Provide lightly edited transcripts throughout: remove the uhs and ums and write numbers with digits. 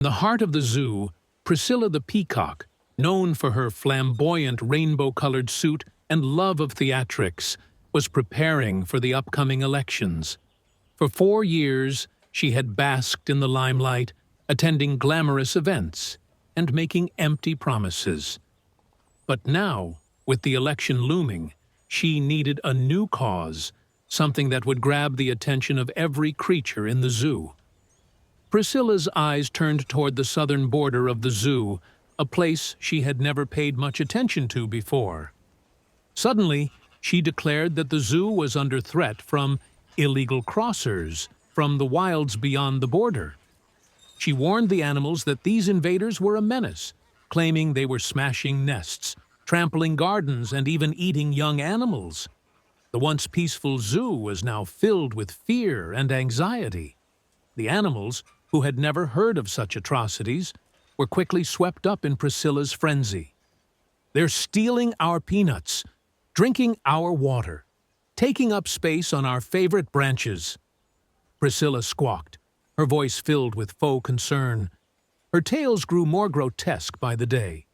In the heart of the zoo, Priscilla the Peacock, known for her flamboyant rainbow-colored suit and love of theatrics, was preparing for the upcoming elections. For 4 years, she had basked in the limelight, attending glamorous events and making empty promises. But now, with the election looming, she needed a new cause, something that would grab the attention of every creature in the zoo. Priscilla's eyes turned toward the southern border of the zoo, a place she had never paid much attention to before. Suddenly, she declared that the zoo was under threat from illegal crossers from the wilds beyond the border. She warned the animals that these invaders were a menace, claiming they were smashing nests, trampling gardens, and even eating young animals. The once peaceful zoo was now filled with fear and anxiety. The animals, who had never heard of such atrocities, were quickly swept up in Priscilla's frenzy. "They're stealing our peanuts, drinking our water, taking up space on our favorite branches," Priscilla squawked, her voice filled with faux concern. Her tales grew more grotesque by the day.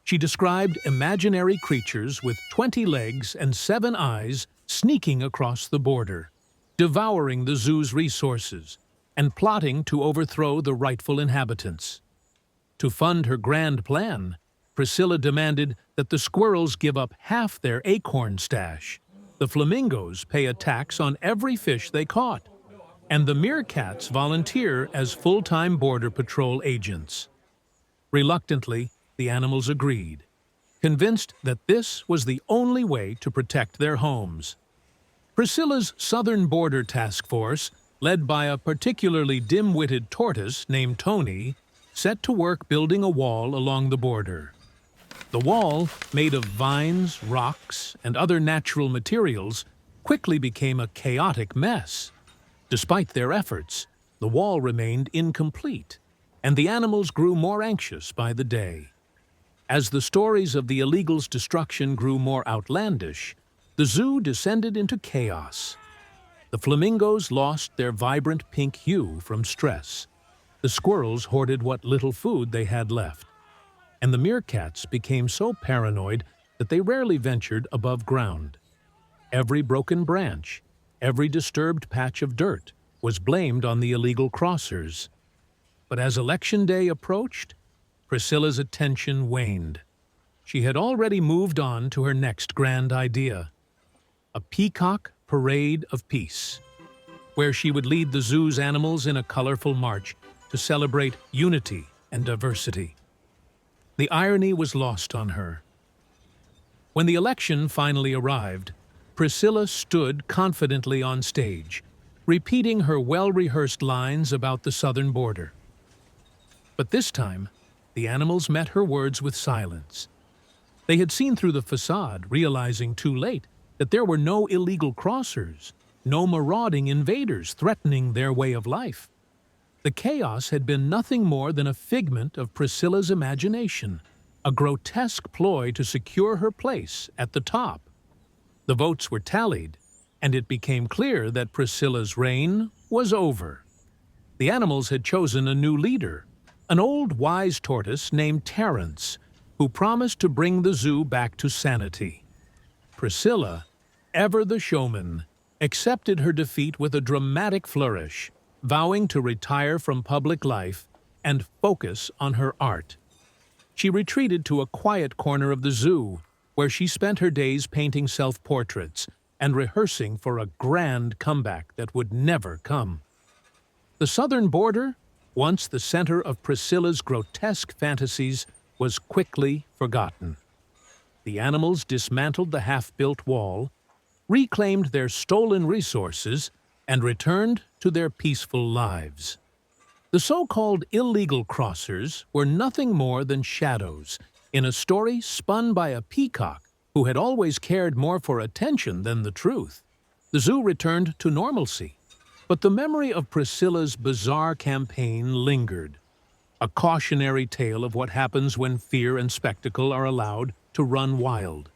She described imaginary creatures with 20 legs and 7 eyes sneaking across the border, devouring the zoo's resources, and plotting to overthrow the rightful inhabitants. To fund her grand plan, Priscilla demanded that the squirrels give up half their acorn stash, the flamingos pay a tax on every fish they caught, and the meerkats volunteer as full-time border patrol agents. Reluctantly, the animals agreed, convinced that this was the only way to protect their homes. Priscilla's Southern Border Task Force, led by a particularly dim-witted tortoise named Tony, set to work building a wall along the border. The wall, made of vines, rocks, and other natural materials, quickly became a chaotic mess. Despite their efforts, the wall remained incomplete, and the animals grew more anxious by the day. As the stories of the illegals' destruction grew more outlandish, the zoo descended into chaos. The flamingos lost their vibrant pink hue from stress. The squirrels hoarded what little food they had left, and the meerkats became so paranoid that they rarely ventured above ground. Every broken branch, every disturbed patch of dirt, was blamed on the illegal crossers. But as election day approached, Priscilla's attention waned. She had already moved on to her next grand idea: a peacock parade of peace, where she would lead the zoo's animals in a colorful march to celebrate unity and diversity. The irony was lost on her. When the election finally arrived, Priscilla stood confidently on stage, repeating her well-rehearsed lines about the southern border. But this time, the animals met her words with silence. They had seen through the facade, realizing too late that there were no illegal crossers, no marauding invaders threatening their way of life. The chaos had been nothing more than a figment of Priscilla's imagination, a grotesque ploy to secure her place at the top. The votes were tallied, and it became clear that Priscilla's reign was over. The animals had chosen a new leader, an old wise tortoise named Terence, who promised to bring the zoo back to sanity. Priscilla, ever the showman, accepted her defeat with a dramatic flourish, vowing to retire from public life and focus on her art. She retreated to a quiet corner of the zoo, where she spent her days painting self-portraits and rehearsing for a grand comeback that would never come. The southern border, once the center of Priscilla's grotesque fantasies, was quickly forgotten. The animals dismantled the half-built wall, reclaimed their stolen resources, and returned to their peaceful lives. The so-called illegal crossers were nothing more than shadows in a story spun by a peacock who had always cared more for attention than the truth. The zoo returned to normalcy, but the memory of Priscilla's bizarre campaign lingered, a cautionary tale of what happens when fear and spectacle are allowed to run wild.